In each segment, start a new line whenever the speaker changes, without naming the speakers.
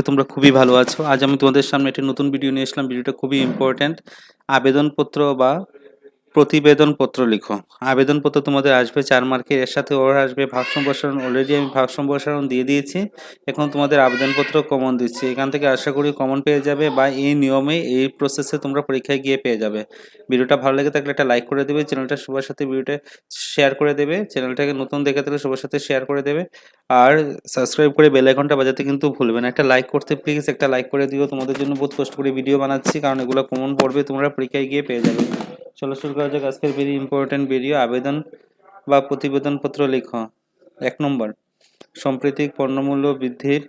তোমরা খুবই ভালো আছো। আজ আমি তোমাদের সামনে একটি নতুন ভিডিও নিয়ে আসলাম। ভিডিওটা খুবই ইম্পর্ট্যান্ট। আবেদনপত্র বা প্রতিবেদনপত্র লিখো। আবেদনপত্র তোমাদের আসবে 4 মার্কের, এর সাথে ওর আসবে ভাব সম্প্রসারণ। অলরেডি আমি ভাব সম্প্রসারণ দিয়ে দিয়েছি। এখন তোমাদের আবেদনপত্র কমন দিচ্ছি। এখান থেকে আশা করি কমন পেয়ে যাবে বা এই নিয়মে এই প্রসেসে তোমরা পরীক্ষায় গিয়ে পেয়ে যাবে। ভিডিওটা ভালো লেগে থাকলে একটা লাইক করে দেবে, চ্যানেলটা সবার সাথে ভিডিওটা শেয়ার করে দেবে, চ্যানেলটাকে নতুন দেখে থাকলে সবার সাথে শেয়ার করে দেবে, আর সাবস্ক্রাইব করে বেল আইকনটা বাজাতে কিন্তু ভুলবে না। একটা লাইক করতে প্লিজ একটা লাইক করে দিও। তোমাদের জন্য বহুত কষ্ট করে ভিডিও বানাচ্ছি, কারণ এগুলো কমন পড়বে, তোমরা পরীক্ষায় গিয়ে পেয়ে যাবে। চলো শুরু করা যাক আজকের ভেরি ইম্পর্টেন্ট ভিডিও। আবেদন বা প্রতিবেদনপত্র লিখো। 1 নম্বর, সাম্প্রতিক পণ্যমূল্য বৃদ্ধির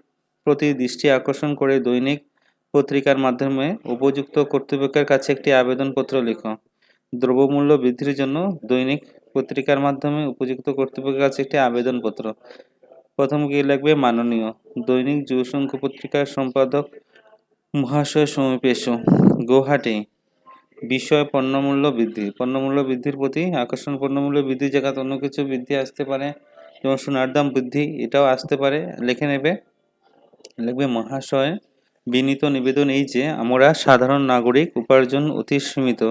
প্রতি দৃষ্টি আকর্ষণ করে দৈনিক পত্রিকার মাধ্যমে উপযুক্ত কর্তৃপক্ষের কাছে একটি আবেদনপত্র লিখো। দ্রব্যমূল্য বৃদ্ধির জন্য দৈনিক পত্রিকার মাধ্যমে উপযুক্ত কর্তৃপক্ষের কাছে একটি আবেদনপত্র। প্রথম কি লাগবে? মাননীয় দৈনিক যুবসংঘ পত্রিকার সম্পাদক মহাশয় সমীপেশ, গুয়াহাটি। বিষয় পণ্যমূল্য বৃদ্ধি। পণ্যমূল্য বৃদ্ধির প্রতি আকর্ষণ। পণ্যমূল্য বৃদ্ধির জায়গায় অন্য কিছু বৃদ্ধি আসতে পারে, যেমন সোনার দাম বৃদ্ধি, এটাও আসতে পারে। লিখে নেবে, লিখবে মহাশয়, বিনীত নিবেদন এই যে আমরা সাধারণ নাগরিক উপার্জন অতি সীমিত।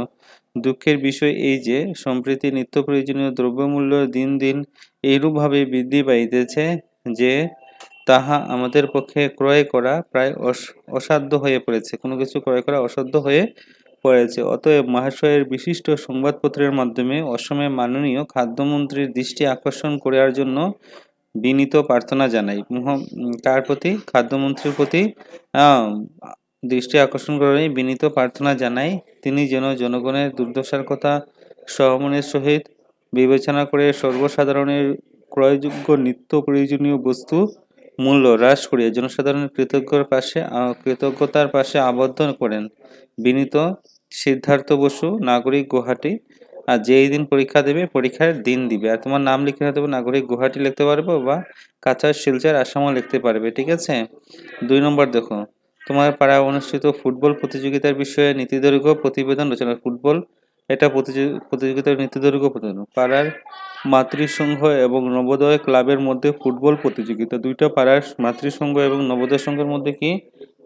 দুঃখের বিষয় এই যে সম্প্রতি নিত্য প্রয়োজনীয় দ্রব্যমূল্য দিন দিন এইরূপভাবে বৃদ্ধি পাইতেছে যে তাহা আমাদের পক্ষে ক্রয় করা প্রায় অসাধ্য হয়ে পড়েছে। কোনো কিছু ক্রয় করা অসাধ্য হয়ে পড়েছে। অতএব মহাশয়ের বিশিষ্ট সংবাদপত্রের মাধ্যমে অসমে মাননীয় খাদ্যমন্ত্রীর দৃষ্টি আকর্ষণ করার জন্য বিনীত প্রার্থনা জানাই। কার প্রতি? খাদ্যমন্ত্রীর প্রতি দৃষ্টি আকর্ষণ করার বিনীত প্রার্থনা জানাই। তিনি যেন জনগণের দুর্দশার কথা সহমনের সহিত বিবেচনা করে সর্বসাধারণের ক্রয়যোগ্য নিত্য প্রয়োজনীয় বস্তু মূল্য হ্রাস করিয়া জনসাধারণের কৃতজ্ঞতার পাশে আবদ্ধ করেন। বিনীত সিদ্ধার্থ বসু, নাগরিক, গুয়াহাটি। আর যেই দিন পরীক্ষা দেবে পরীক্ষার দিন দিবে, আর তোমার নাম লিখে দেবো, নাগরিক গুয়াহাটি লিখতে পারবে বা কাছাড়, শিলচর, আসামও লিখতে পারবে। ঠিক আছে। 2 নম্বর দেখো, তোমার পাড়ায় অনুষ্ঠিত ফুটবল প্রতিযোগিতার বিষয়ে নীতিদৈর্ঘ্য প্রতিবেদন রচনা। ফুটবল এটা প্রতিযোগিতার নীতিদৈর্ঘ্য প্রতিবেদন। পাড়ার মাতৃসংঘ এবং নবোদয় ক্লাবের মধ্যে ফুটবল প্রতিযোগিতা। দুইটা পাড়ার মাতৃসংঘ এবং নবোদয় সংঘের মধ্যে কি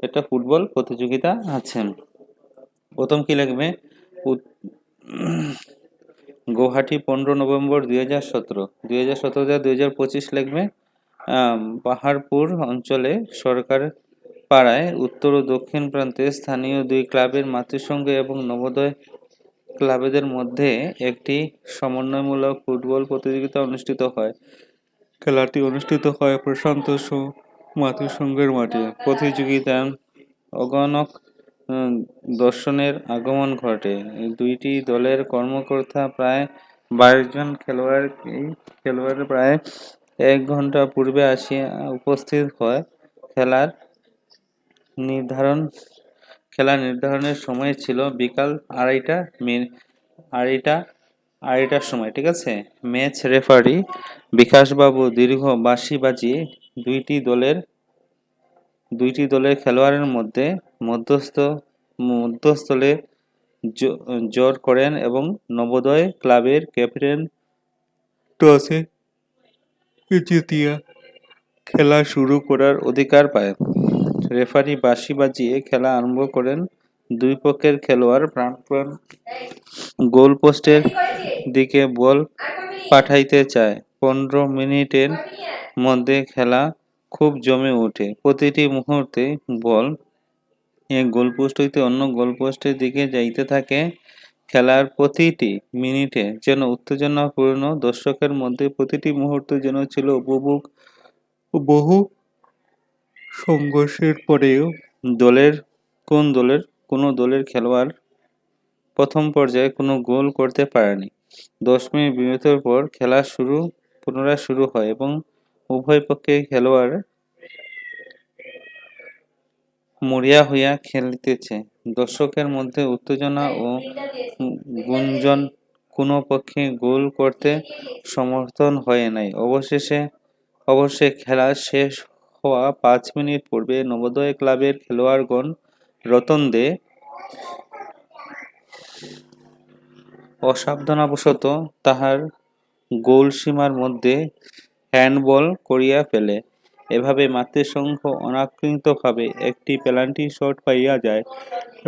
এটা ফুটবল প্রতিযোগিতা আছে। প্রথম কি লাগবে? গুয়াহাটি 15 নভেম্বর 2017। 2017 থেকে 2025 লাগবে। পাহাড়পুর অঞ্চলে সরকার পাড়ায় উত্তর ও দক্ষিণ প্রান্তে স্থানীয় 2 ক্লাবের মাতৃসংঘ এবং নবোদয় ক্লাবেদের মধ্যে একটি সমন্বয়মূলক ফুটবল প্রতিযোগিতা অনুষ্ঠিত হয়। খেলাটি অনুষ্ঠিত হয় প্রশান্ত মাতৃসংঘের মাঠে। প্রতিযোগিতায় অগণক দর্শনের আগমন ঘটে। দুইটি দলের কর্মকর্তা প্রায় 22 জন খেলোয়াড় প্রায় 1 ঘন্টা পূর্বে আসিয়া উপস্থিত হয়। খেলা নির্ধারণের সময় ছিল বিকাল 2:30টার সময়। ঠিক আছে। ম্যাচ রেফারি বিকাশবাবু দীর্ঘ বাঁশি বাজিয়ে দুইটি দলের খেলোয়াড়ের মধ্যে মধ্যস্থলে জোর করেন এবং নবোদয় ক্লাবের ক্যাপ্টেন টসে জিতিয়া খেলা শুরু করার অধিকার পায়। রেফারি বাঁশি বাজিয়ে খেলা আরম্ভ করেন। দুই পক্ষের খেলোয়াড় প্রাণপণ গোলপোস্টের দিকে বল পাঠাইতে চায়। 15 মিনিটের মধ্যে খেলা খুব জমে ওঠে। প্রতিটি মুহূর্তে বল এক গোলপোস্ট হইতে অন্য গোলপোস্টের দিকে যাইতে থাকে। খেলার প্রতিটি মিনিটে যেন উত্তেজনাপূর্ণ। দর্শকের মধ্যে প্রতিটি মুহূর্ত যেন ছিল উপভোগ। বহু সংঘর্ষের পরেও কোনো দলের খেলোয়াড় প্রথম পর্যায়ে কোনো গোল করতে পারেনি। 10 মিনিট বিরতির পর খেলা পুনরায় শুরু হয় এবং উভয় পক্ষের খেলোয়াড় মরিয়া হইয়া খেলিতেছে। দর্শকের মধ্যে উত্তেজনা ও গুঞ্জন। কোনো পক্ষে গোল করতে সমর্থন হয় নাই। অবশ্যে খেলা শেষ হওয়া 5 মিনিট পূর্বে নবোদয় ক্লাবের খেলোয়াড়গণ রতন দে অসাবধানবশত তাহার গোলসীমার মধ্যে হ্যান্ডবল করিয়া ফেলে। এভাবে মাঠের সংখ্য অনাকাঙ্ক্ষিতভাবে একটি পেনাল্টি শট পাইয়া যায়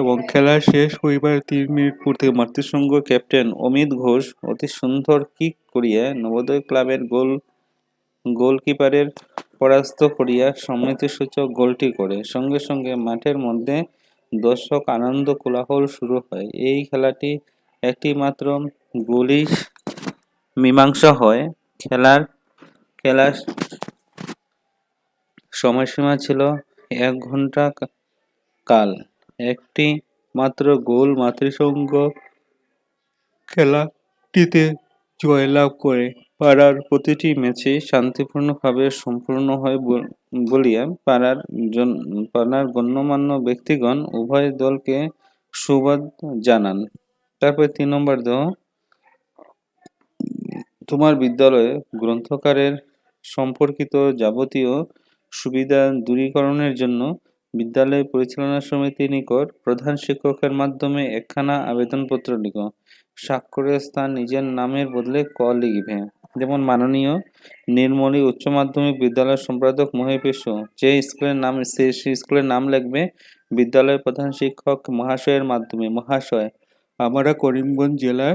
এবং খেলা শেষ হইবার ৩ মিনিট পূর্বে মাঠের সংঘ ক্যাপ্টেন অমিত ঘোষ অতি সুন্দর কিক করিয়া নবোদয় ক্লাবের গোলকিপারের পরাস্ত করিয়া সমৃদ্ধিসূচক গোলটি করে। সঙ্গে সঙ্গে মাঠের মধ্যে দর্শক আনন্দ কোলাহল শুরু হয়। এই খেলাটি একটি মাত্র গোলেই মীমাংসা হয়। খেলার সময়সীমা ছিল ১ ঘণ্টা কাল। একটি মাত্র গোল মাতৃসংঘ খেলাটিতে জয়লাভ করে পাড়ার প্রতিটি ম্যাচই শান্তিপূর্ণভাবে সম্পূর্ণ হয় বলিয়া পাড়ার গণ্যমান্য ব্যক্তিগণ উভয় দলকে সুবাদ জানান। তারপরে ৩ নম্বর দাও, তোমার বিদ্যালয়ে গ্রন্থাগারের সম্পর্কিত যাবতীয় সুবিধা দূরীকরণের জন্য বিদ্যালয় পরিচালনা সমিতির নিকট প্রধান শিক্ষকের মাধ্যমে একখানা আবেদনপত্র লিখো। স্বাক্ষরের স্থান নিজের নামের বদলে ক লিখবে। যেমন মাননীয় নীলমণি উচ্চ মাধ্যমিক বিদ্যালয়ের সম্পাদক মহিপেশু, যে স্কুলের নাম লিখবে বিদ্যালয়ের প্রধান শিক্ষক মহাশয়ের মাধ্যমে। মহাশয়, আমরা করিমগঞ্জ জেলার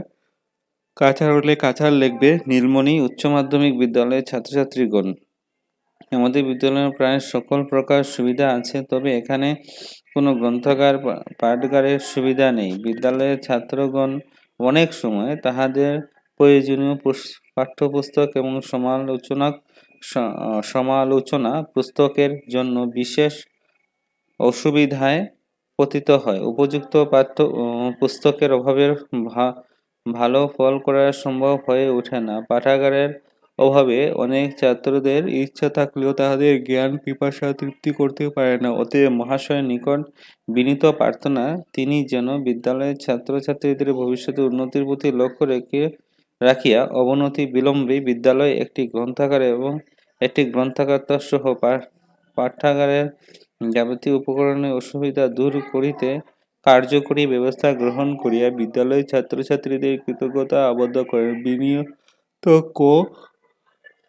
কাছাড় কাছাড় লিখবে নীলমণি উচ্চ মাধ্যমিক বিদ্যালয়ের ছাত্রছাত্রীগণ। আমাদের বিদ্যালয়ে প্রায় সকল প্রকার সুবিধা আছে, তবে এখানে কোনো গ্রন্থাগার পাঠাগারের সুবিধা নেই। বিদ্যালয়ের ছাত্রগণ অনেক সময় তাহাদের প্রয়োজনীয় পাঠ্যপুস্তক এবং সমালোচনা পুস্তকের জন্য বিশেষ অসুবিধায় পতিত হয়। উপযুক্ত পুস্তকের অভাবে ভালো ফল করা সম্ভব হয়ে ওঠে না। পাঠাগারের অভাবে অনেক ছাত্রদের ইচ্ছা থাকলেও তাহাদের জ্ঞান পিপাসা তৃপ্তি করতে পারে না। অতএব মহাশয়ের নিকট বিনীত প্রার্থনা, তিনি যেন বিদ্যালয়ের ছাত্রছাত্রীদের ভবিষ্যতের উন্নতির প্রতি লক্ষ্য রাখিয়া অবনতি বিলম্বে বিদ্যালয়ে একটি গ্রন্থাগার এবং একটি গ্রন্থাগার সহ পাঠাগারের যাবতীয় উপকরণের অসুবিধা দূর করিতে কার্যকরী ব্যবস্থা গ্রহণ করিয়া বিদ্যালয়ের ছাত্রছাত্রীদের কৃতজ্ঞতা আবদ্ধ করেন। বিনিয়োগ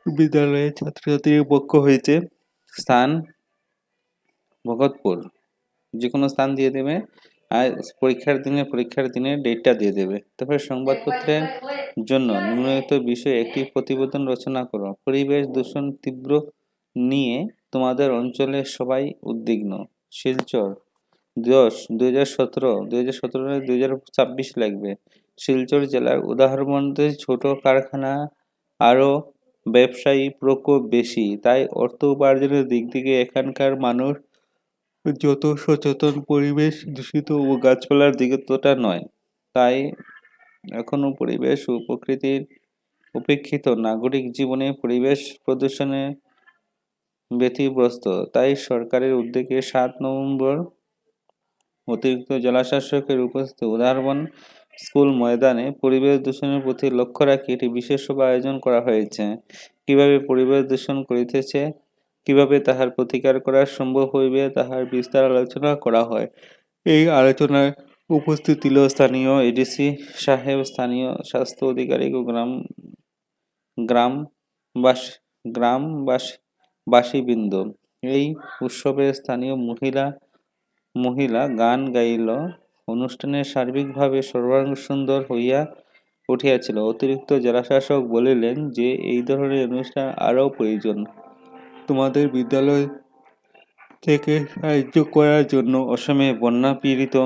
বিদ্যালয়ের ছাত্রছাত্রীর পক্ষ হইতে স্থান ভগতপুর, যে কোনো স্থান দিয়ে দেবে আর পরীক্ষার দিনের ডেটটা দিয়ে দেবে। তারপরে সংবাদপত্রের জন্য নিম্নলিখিত বিষয়ে একটি প্রতিবেদন রচনা করো। পরিবেশ দূষণ তীব্র নিয়ে তোমাদের অঞ্চলে সবাই উদ্বিগ্ন। শিলচর 2017-2026 লাগবে। শিলচর জেলার উদাহরণ ছোট কারখানা আরও ব্যবসায়ী প্রকোপ বেশি, তাই অর্থ উপার্জনের দিক থেকে এখানকার মানুষ যত সচেতন, পরিবেশ দূষিত ও গাছপালার দিকে ততটা নয়। তাই এখনো পরিবেশ ও প্রকৃতির উপেক্ষিত নাগরিক জীবনে পরিবেশ প্রদূষণে ব্যতিব্যস্ত। তাই সরকারের উদ্যোগে ৭ নভেম্বর অতিরিক্ত জেলাশাসকের উপস্থিতিতে উদাহরণ স্কুল ময়দানে পরিবেশ দূষণের প্রতি লক্ষ্য রাখি একটি বিশেষ সভা আয়োজন করা হয়েছে। কিভাবে পরিবেশ দূষণ করিতেছে, কিভাবে তাহার প্রতিকার করা সম্ভব হইবে, তাহার বিস্তার আলোচনা করা হয়। এই আলোচনায় উপস্থিত ছিল স্থানীয় এডিসি সাহেব, স্থানীয় স্বাস্থ্য আধিকারিক ও গ্রামবাসীবৃন্দ। এই উৎসবে স্থানীয় মহিলা গান গাইল। অনুষ্ঠানের সার্বিকভাবে সর্বাঙ্গ সুন্দর হইয়া উঠিয়াছিল। অতিরিক্ত জেলাশাসক বলিলেন যে এই ধরনের অনুষ্ঠান আরও প্রয়োজন। তোমাদের বিদ্যালয় থেকে সাহায্য করার জন্য অসমে বন্যাপীড়িত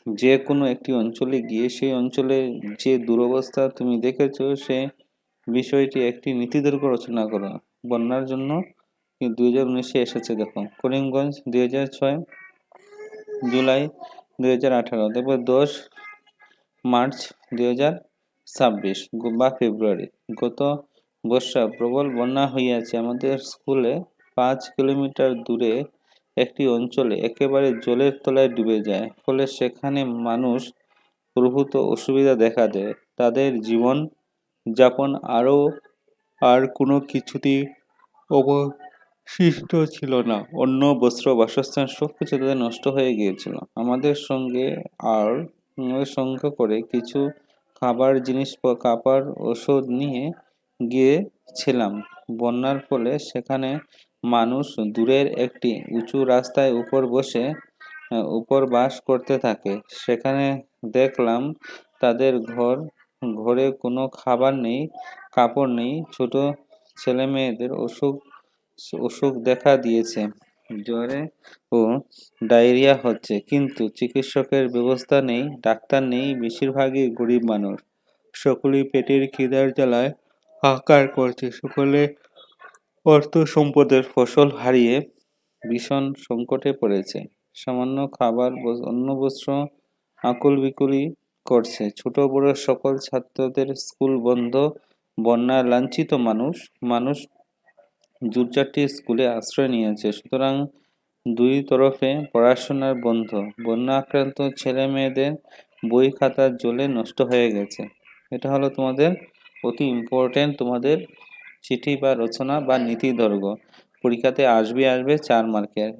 যে কোনো একটি অঞ্চলে গিয়ে সেই অঞ্চলে যে দুরবস্থা তুমি দেখেছ সে বিষয়টি একটি নীতিদৈর্ঘ্য রচনা করো। বন্যার জন্য 2019-এ এসেছে, দেখো। করিমগঞ্জ 2006, জুলাই 2018, তারপর 10 মার্চ 2026 বা ফেব্রুয়ারি। গত বর্ষা প্রবল বন্যা হইয়াছে। আমাদের স্কুলে 5 কিলোমিটার দূরে একটি অঞ্চলে একেবারে জলের তলায় ডুবে যায়। ফলে সেখানে মানুষ প্রভূত অসুবিধা দেখা দেয়। তাদের জীবন যাপন আর কোনো কিছুতেই অবশিষ্ট ছিল না। অন্ন, বস্ত্র, বাসস্থান সবকিছু তাদের নষ্ট হয়ে গিয়েছিল। আমাদের সঙ্গে করে কিছু খাবার জিনিস, কাপড়, ওষুধ নিয়ে গিয়েছিলাম। বন্যার ফলে সেখানে মানুষ দূরের একটি উঁচু রাস্তায় উপর বাস করতে থাকে। সেখানে দেখলাম তাদের ঘরে কোনো খাবার নেই, কাপড় নেই। ছোট ছেলেমেয়েদের অসুখ দেখা দিয়েছে। জ্বরে ও ডায়রিয়া হচ্ছে, কিন্তু চিকিৎসকের ব্যবস্থা নেই, ডাক্তার নেই। বেশিরভাগই গরিব মানুষ। সকলেই পেটের খিদার জ্বালায় হাহাকার করছে। সকলে অর্থ সম্পদের ফসল হারিয়ে ভীষণ সংকটে পড়েছে। সামান্য খাবার, অন্ন, বস্ত্র আকুল বিকুলই করছে। ছোট বড় সকল ছাত্রদের স্কুল বন্ধ। বন্যায় লাঞ্ছিত মানুষ জুটজাটি স্কুলে আশ্রয় নিয়েছে। সুতরাং দুই তরফে পড়াশোনার বন্ধ। বন্যা আক্রান্ত ছেলে মেয়েদের বই খাতা জলে নষ্ট হয়ে গেছে। এটা হলো তোমাদের অতি ইম্পর্টেন্ট তোমাদের চিঠি বা রচনা বা নীতি দৈর্ঘ্য। পরীক্ষাতে আসবে 4 মার্কের।